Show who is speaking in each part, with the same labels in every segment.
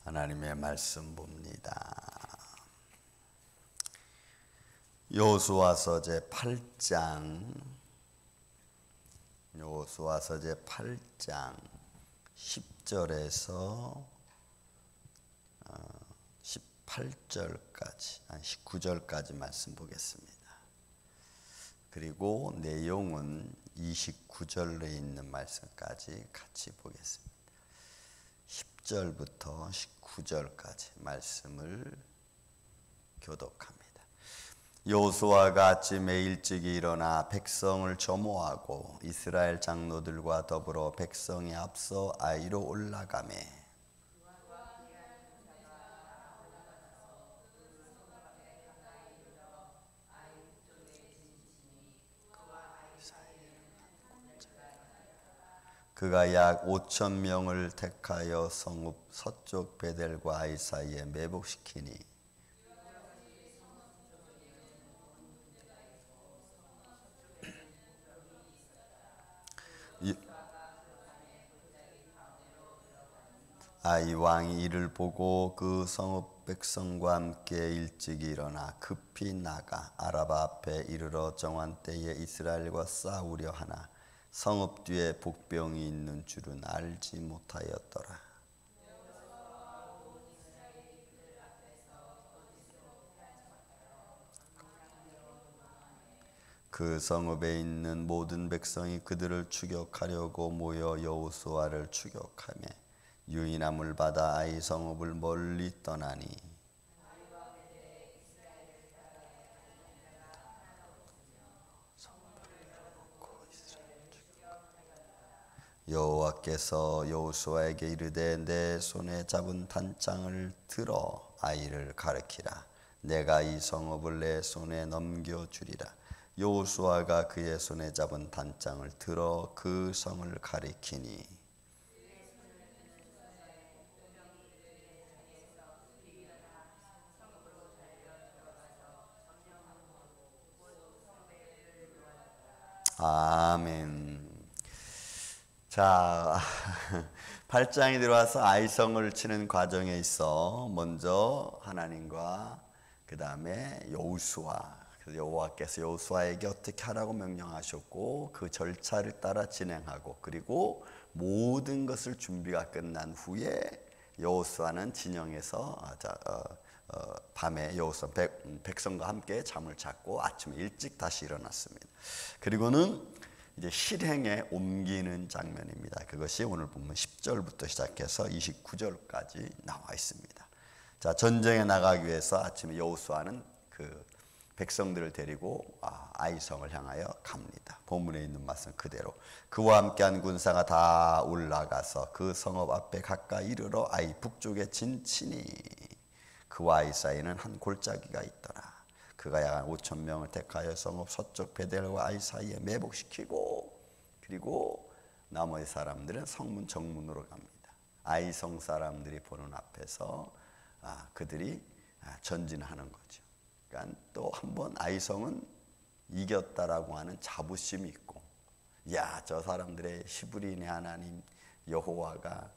Speaker 1: 하나님의 말씀 봅니다. 여호수아서 제8장 10절에서 18절까지 19절까지 말씀 보겠습니다. 그리고 내용은 29절에 있는 말씀까지 같이 보겠습니다. 10절부터 19절까지 말씀을 교독합니다. 여호수아가 아침에 일찍이 일어나 백성을 점호하고 이스라엘 장로들과 더불어 백성에 앞서 아이로 올라가매 그가 약 5,000명을 택하여 성읍 서쪽 베델과 아이 사이에 매복시키니 아이 왕이 이를 보고 그 성읍 백성과 함께 일찍 일어나 급히 나가 아라바 앞에 이르러 정한 때에 이스라엘과 싸우려 하나 성읍 뒤에 복병이 있는 줄은 알지 못하였더라. 그 성읍에 있는 모든 백성이 그들을 추격하려고 모여 여호수아를 추격하며 유인함을 받아 아이 성읍을 멀리 떠나니 여호와께서 여호수아에게 이르되 내 손에 잡은 단장을 들어 아이를 가르치라. 내가 이 성읍을 내 손에 넘겨주리라. 여호수아가 그의 손에 잡은 단장을 들어 그 성을 가리키니 아멘. 자, 8장이 들어와서 아이성을 치는 과정에 있어 먼저 하나님과 그 다음에 여호수아, 여호와께서 여호수아에게 어떻게 하라고 명령하셨고 그 절차를 따라 진행하고 그리고 모든 것을 준비가 끝난 후에 여호수아는 진영에서 밤에 여호수아 백성과 함께 잠을 잤고 아침에 일찍 다시 일어났습니다. 그리고는 이제 실행에 옮기는 장면입니다. 그것이 오늘 보면 10절부터 시작해서 29절까지 나와 있습니다. 자, 전쟁에 나가기 위해서 아침에 여호수아는 그 백성들을 데리고 아이성을 향하여 갑니다. 본문에 있는 말씀 그대로 그와 함께한 군사가 다 올라가서 그 성읍 앞에 가까이 이르러 아이 북쪽에 진치니 그와 아이 사이에는 한 골짜기가 있더라. 그가 약 5,000명을 택하여 성읍 서쪽 베델과 아이 사이에 매복시키고 그리고 나머지 사람들은 성문 정문으로 갑니다. 아이성 사람들이 보는 앞에서 그들이 전진하는 거죠. 그러니까 또 한 번 아이성은 이겼다라고 하는 자부심이 있고 야, 저 사람들의 히브리인의 하나님 여호와가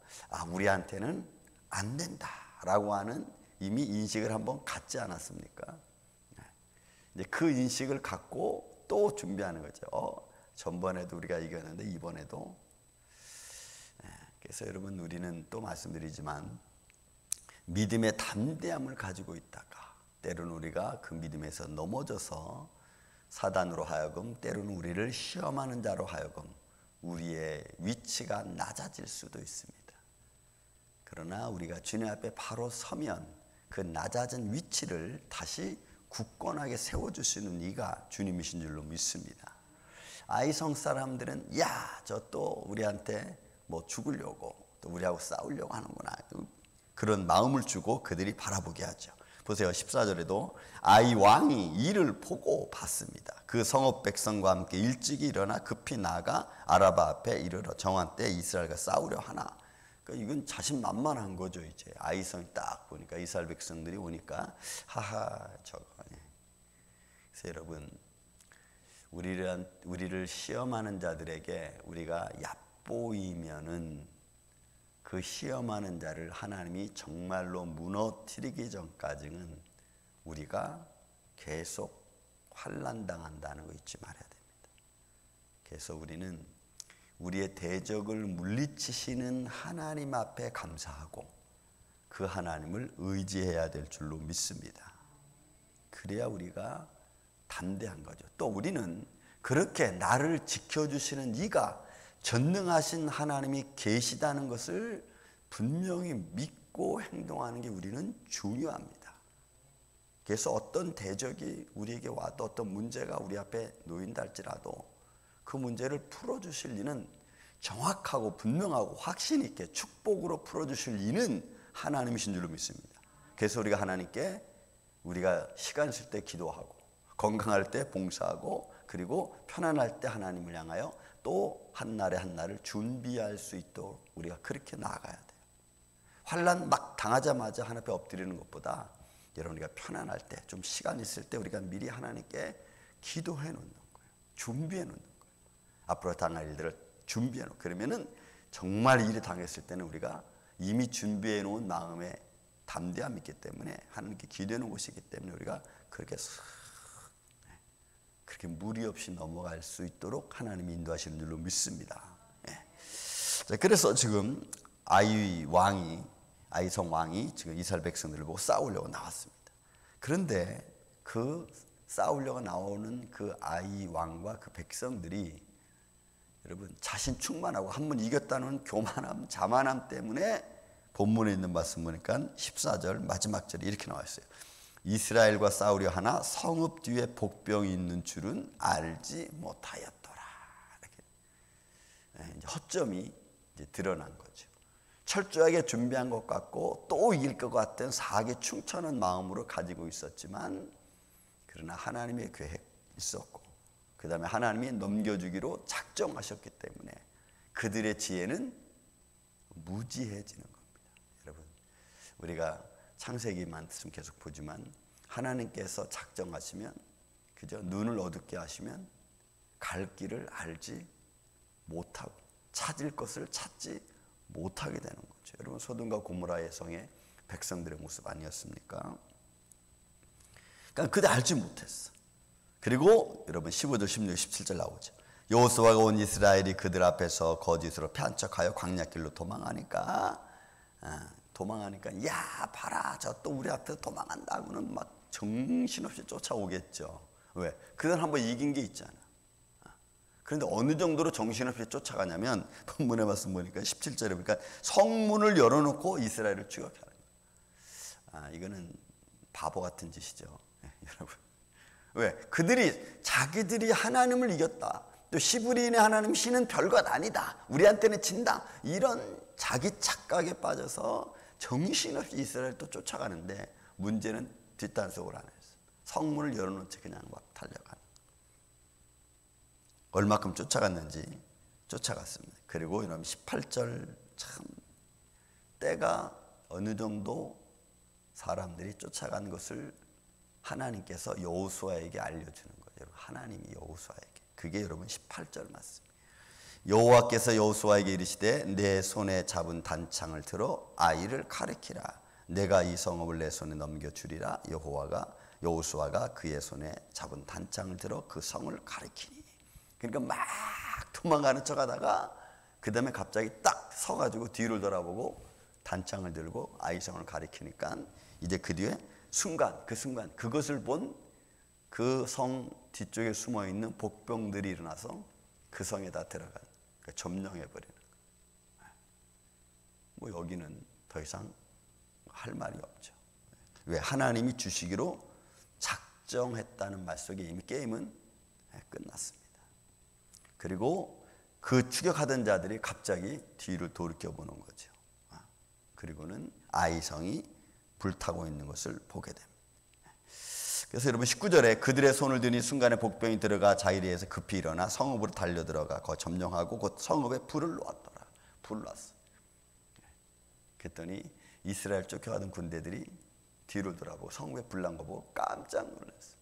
Speaker 1: 우리한테는 안 된다라고 하는 이미 인식을 한번 갖지 않았습니까? 이제 그 인식을 갖고 또 준비하는 거죠. 전번에도 우리가 이겼는데 이번에도. 그래서 여러분 우리는 또 말씀드리지만 믿음의 담대함을 가지고 있다가 때로는 우리가 그 믿음에서 넘어져서 사단으로 하여금 때로는 우리를 시험하는 자로 하여금 우리의 위치가 낮아질 수도 있습니다. 그러나 우리가 주님 앞에 바로 서면 그 낮아진 위치를 다시 굳건하게 세워주시는 이가 주님이신 줄로 믿습니다. 아이성 사람들은 저 또 우리한테 뭐 죽으려고 또 우리하고 싸우려고 하는구나 그런 마음을 주고 그들이 바라보게 하죠. 보세요. 14절에도 아이 왕이 이를 보고 봤습니다. 그 성읍 백성과 함께 일찍이 일어나 급히 나가 아라바 앞에 이르러 정한 때에 이스라엘과 싸우려 하나. 그러니까 이건 자신만만한 거죠. 이제 아이성이 딱 보니까 이스라엘 백성들이 오니까 저거. 그래서 여러분 우리를 시험하는 자들에게 우리가 얕보이면은 그 시험하는 자를 하나님이 정말로 무너뜨리기 전까지는 우리가 계속 환난당한다는 거 잊지 말아야 됩니다. 그래서 우리는 우리의 대적을 물리치시는 하나님 앞에 감사하고 그 하나님을 의지해야 될 줄로 믿습니다. 그래야 우리가 담대한 거죠. 또 우리는 그렇게 나를 지켜주시는 이가 전능하신 하나님이 계시다는 것을 분명히 믿고 행동하는 게 우리는 중요합니다. 그래서 어떤 대적이 우리에게 와도 어떤 문제가 우리 앞에 놓인다 할지라도 그 문제를 풀어주실 이는 정확하고 분명하고 확신 있게 축복으로 풀어주실 이는 하나님이신 줄로 믿습니다. 그래서 우리가 하나님께 우리가 시간 있을 때 기도하고 건강할 때 봉사하고 그리고 편안할 때 하나님을 향하여 또 한날에 한날을 준비할 수 있도록 우리가 그렇게 나아가야 돼요. 환난 막 당하자마자 하나님 앞에 엎드리는 것보다 여러분 우리가 편안할 때 좀 시간 있을 때 우리가 미리 하나님께 기도해 놓는 거예요. 준비해 놓는 거예요. 앞으로 당할 일들을 준비해 놓고 그러면은 정말 일이 당했을 때는 우리가 이미 준비해 놓은 마음에 담대함이 있기 때문에 하나님께 기도해 놓은 것이기 때문에 우리가 그렇게 그렇게 무리 없이 넘어갈 수 있도록 하나님이 인도하시는 줄로 믿습니다. 자, 그래서 지금 아이성 왕이 지금 이스라엘 백성들을 보고 싸우려고 나왔습니다. 그런데 그 싸우려고 나오는 그 아이 왕과 그 백성들이 여러분 자신 충만하고 한 번 이겼다는 교만함, 자만함 때문에 본문에 있는 말씀 보니까 14절 마지막 절에 이렇게 나와 있어요. 이스라엘과 싸우려 하나 성읍 뒤에 복병이 있는 줄은 알지 못하였더라. 이렇게 이제 허점이 이제 드러난 거죠. 철저하게 준비한 것 같고 또 이길 것 같은 사기 충천한 마음으로 가지고 있었지만 그러나 하나님의 계획 있었고 그 다음에 하나님이 넘겨주기로 작정하셨기 때문에 그들의 지혜는 무지해지는 겁니다. 여러분 우리가 창세기 말씀 계속 보지만 하나님께서 작정하시면 그저 눈을 어둡게 하시면 갈 길을 알지 못하고 찾을 것을 찾지 못하게 되는 거죠. 여러분 소돔과 고모라의 성의 백성들의 모습 아니었습니까? 그러니까 그들 알지 못했어. 그리고 여러분 15절, 16, 17절 나오죠. 여호수아가 온 이스라엘이 그들 앞에서 거짓으로 편척하여 광야길로 도망하니까 야 봐라 저 또 우리 앞에서 도망한다고는 막 정신없이 쫓아오겠죠. 왜? 그들 한번 이긴 게 있잖아. 그런데 어느 정도로 정신없이 쫓아가냐면 본문에 말씀 보니까 17절에 보니까 성문을 열어놓고 이스라엘을 추격하는 거예요. 이거는 바보 같은 짓이죠. 여러분 왜? 그들이 자기들이 하나님을 이겼다. 또 시브리인의 하나님 신은 별것 아니다. 우리한테는 진다. 이런 자기 착각에 빠져서 정신없이 이스라엘 또 쫓아가는데 문제는 뒷단속을 안 했어. 성문을 열어놓은 채 그냥 막 달려가는. 얼마큼 쫓아갔는지 쫓아갔습니다. 그리고 여러분 18절 참 때가 어느 정도 사람들이 쫓아간 것을 하나님께서 여호수아에게 알려주는 거예요. 하나님이 여호수아에게. 그게 여러분 18절 말씀. 여호와께서 여호수아에게 이르시되 내 손에 잡은 단창을 들어 아이를 가리키라. 내가 이 성읍을 내 손에 넘겨주리라. 여호수아가 그의 손에 잡은 단창을 들어 그 성을 가리키니. 그러니까 막 도망가는 척하다가 그 다음에 갑자기 딱 서가지고 뒤를 돌아보고 단창을 들고 아이성을 가리키니까 이제 그 뒤에 순간 그것을 본 그 성 뒤쪽에 숨어 있는 복병들이 일어나서 그 성에다 들어간 그러니까 점령해 버리는 거예요. 뭐 여기는 더 이상 할 말이 없죠. 왜? 하나님이 주시기로 작정했다는 말 속에 이미 게임은 끝났습니다. 그리고 그 추격하던 자들이 갑자기 뒤를 돌이켜 보는 거죠. 그리고는 아이성이 불타고 있는 것을 보게 됩니다. 그래서 여러분 19절에 그들의 손을 드니 순간에 복병이 들어가 자기리에서 급히 일어나 성읍으로 달려들어가 거 점령하고 곧 성읍에 불을 놓았더라. 불을 놨어. 그랬더니 이스라엘 쫓겨가던 군대들이 뒤를 돌아보고 성읍에 불 난 거 보고 깜짝 놀랐어.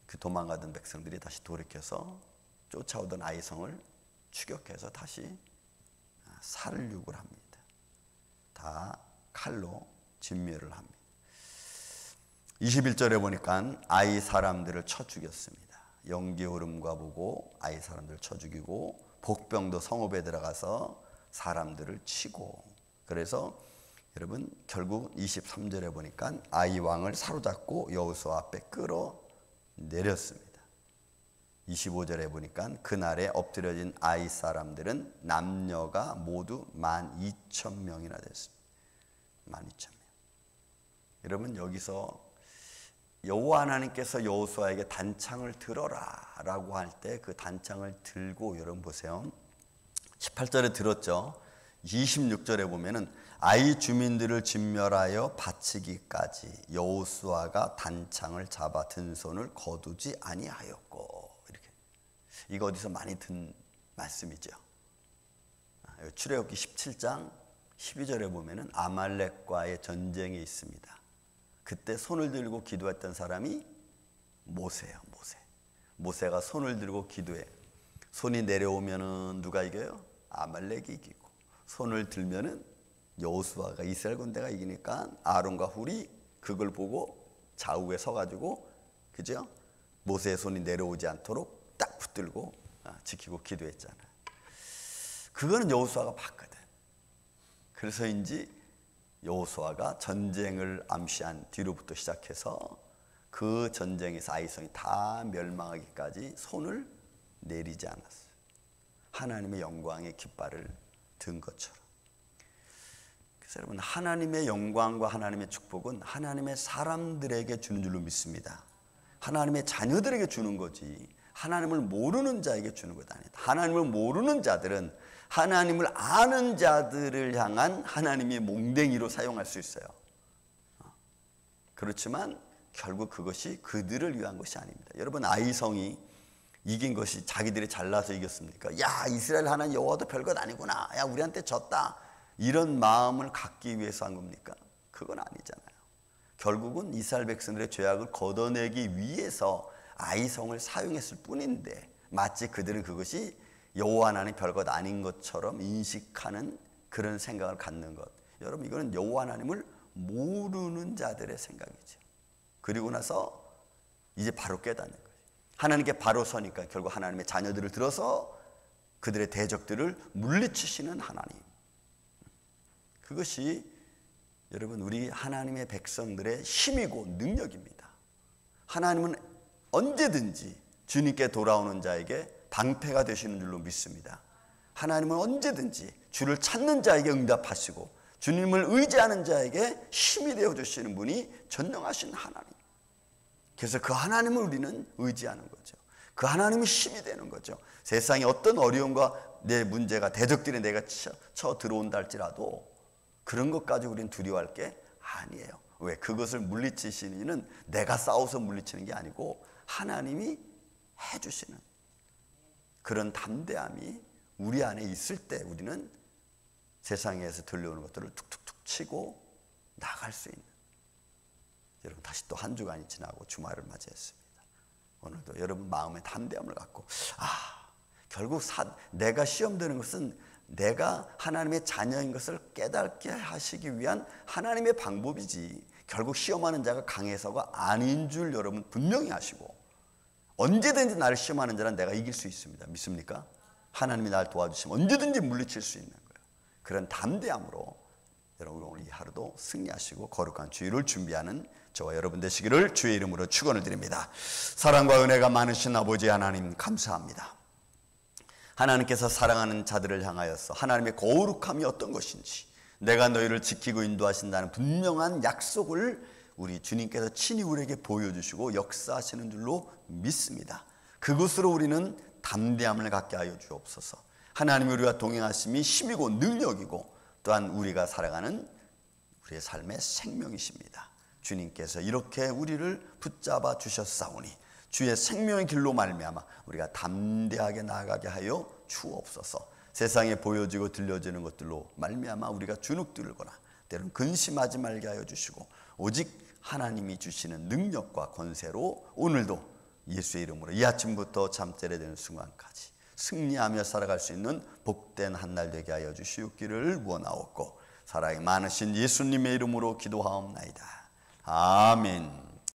Speaker 1: 그 도망가던 백성들이 다시 돌이켜서 쫓아오던 아이성을 추격해서 다시 살육을 합니다. 다 칼로 진멸을 합니다. 21절에 보니까 아이 사람들을 쳐 죽였습니다. 연기 흐름과 보고 아이 사람들을 쳐 죽이고 복병도 성읍에 들어가서 사람들을 치고, 그래서 여러분 결국 23절에 보니까 아이 왕을 사로잡고 여호수아 앞에 끌어내렸습니다. 25절에 보니까 그날에 엎드려진 아이 사람들은 남녀가 모두 12,000명이나 됐습니다. 12,000명. 여러분 여기서 여호와 하나님께서 여호수아에게 단창을 들어라 라고 할 때 그 단창을 들고, 여러분 보세요. 18절에 들었죠. 26절에 보면은 아이 주민들을 진멸하여 바치기까지 여호수아가 단창을 잡아 든 손을 거두지 아니하였고, 이렇게. 이거 어디서 많이 든 말씀이죠. 출애굽기 17장 12절에 보면은 아말렉과의 전쟁이 있습니다. 그때 손을 들고 기도했던 사람이 모세예요. 모세가 손을 들고 기도해. 손이 내려오면은 누가 이겨요? 아말렉이 이기고, 손을 들면은 여호수아가, 이스라엘 군대가 이기니까 아론과 훌이 그걸 보고 좌우에 서가지고, 그죠? 모세의 손이 내려오지 않도록 딱 붙들고 지키고 기도했잖아요. 그거는 여호수아가 봤거든. 그래서인지 여호수아가 전쟁을 암시한 뒤로부터 시작해서 그 전쟁에서 아이성이 다 멸망하기까지 손을 내리지 않았어요. 하나님의 영광의 깃발을 든 것처럼. 그래서 여러분, 하나님의 영광과 하나님의 축복은 하나님의 사람들에게 주는 줄로 믿습니다. 하나님의 자녀들에게 주는 거지 하나님을 모르는 자에게 주는 것 아니다. 하나님을 모르는 자들은 하나님을 아는 자들을 향한 하나님의 몽댕이로 사용할 수 있어요. 그렇지만 결국 그것이 그들을 위한 것이 아닙니다. 여러분, 아이성이 이긴 것이 자기들이 잘나서 이겼습니까? 야, 이스라엘 하나님 여호와도 별것 아니구나. 야, 우리한테 졌다. 이런 마음을 갖기 위해서 한 겁니까? 그건 아니잖아요. 결국은 이스라엘 백성들의 죄악을 걷어내기 위해서 아이성을 사용했을 뿐인데, 마치 그들은 그것이 여호와 하나님 별것 아닌 것처럼 인식하는 그런 생각을 갖는 것. 여러분, 이거는 여호와 하나님을 모르는 자들의 생각이죠. 그리고 나서 이제 바로 깨닫는 거예요. 하나님께 바로 서니까 결국 하나님의 자녀들을 들어서 그들의 대적들을 물리치시는 하나님. 그것이 여러분 우리 하나님의 백성들의 힘이고 능력입니다. 하나님은 언제든지 주님께 돌아오는 자에게 방패가 되시는 줄로 믿습니다. 하나님은 언제든지 주를 찾는 자에게 응답하시고 주님을 의지하는 자에게 힘이 되어주시는 분이 전능하신 하나님. 그래서 그 하나님을 우리는 의지하는 거죠. 그 하나님이 힘이 되는 거죠. 세상에 어떤 어려움과 내 문제가 대적들이 내가 쳐 들어온다 할지라도 그런 것까지 우리는 두려워할 게 아니에요. 왜? 그것을 물리치시는 이는 내가 싸워서 물리치는 게 아니고 하나님이 해주시는 그런 담대함이 우리 안에 있을 때 우리는 세상에서 들려오는 것들을 툭툭툭 치고 나갈 수 있는. 여러분, 다시 또 한 주간이 지나고 주말을 맞이했습니다. 오늘도 여러분 마음의 담대함을 갖고 결국 내가 시험되는 것은 내가 하나님의 자녀인 것을 깨닫게 하시기 위한 하나님의 방법이지, 결국 시험하는 자가 강해서가 아닌 줄 여러분 분명히 아시고, 언제든지 나를 시험하는 자는 내가 이길 수 있습니다. 믿습니까? 하나님이 나를 도와주시면 언제든지 물리칠 수 있는 거예요. 그런 담대함으로 여러분 오늘 이 하루도 승리하시고 거룩한 주일을 준비하는 저와 여러분 되시기를 주의 이름으로 축원을 드립니다. 사랑과 은혜가 많으신 아버지 하나님, 감사합니다. 하나님께서 사랑하는 자들을 향하여서 하나님의 거룩함이 어떤 것인지, 내가 너희를 지키고 인도하신다는 분명한 약속을 우리 주님께서 친히 우리에게 보여주시고 역사하시는 줄로 믿습니다. 그것으로 우리는 담대함을 갖게 하여 주옵소서. 하나님이 우리와 동행하심이 힘이고 능력이고 또한 우리가 살아가는 우리의 삶의 생명이십니다. 주님께서 이렇게 우리를 붙잡아 주셨사오니 주의 생명의 길로 말미암아 우리가 담대하게 나아가게 하여 주옵소서. 세상에 보여지고 들려지는 것들로 말미암아 우리가 주눅들거나 때로는 근심하지 말게 하여 주시고, 오직 하나님이 주시는 능력과 권세로 오늘도 예수의 이름으로 이 아침부터 잠자리에 드는 순간까지 승리하며 살아갈 수 있는 복된 한 날 되게 하여 주시옵기를 원하옵고 사랑이 많으신 예수님의 이름으로 기도하옵나이다. 아멘.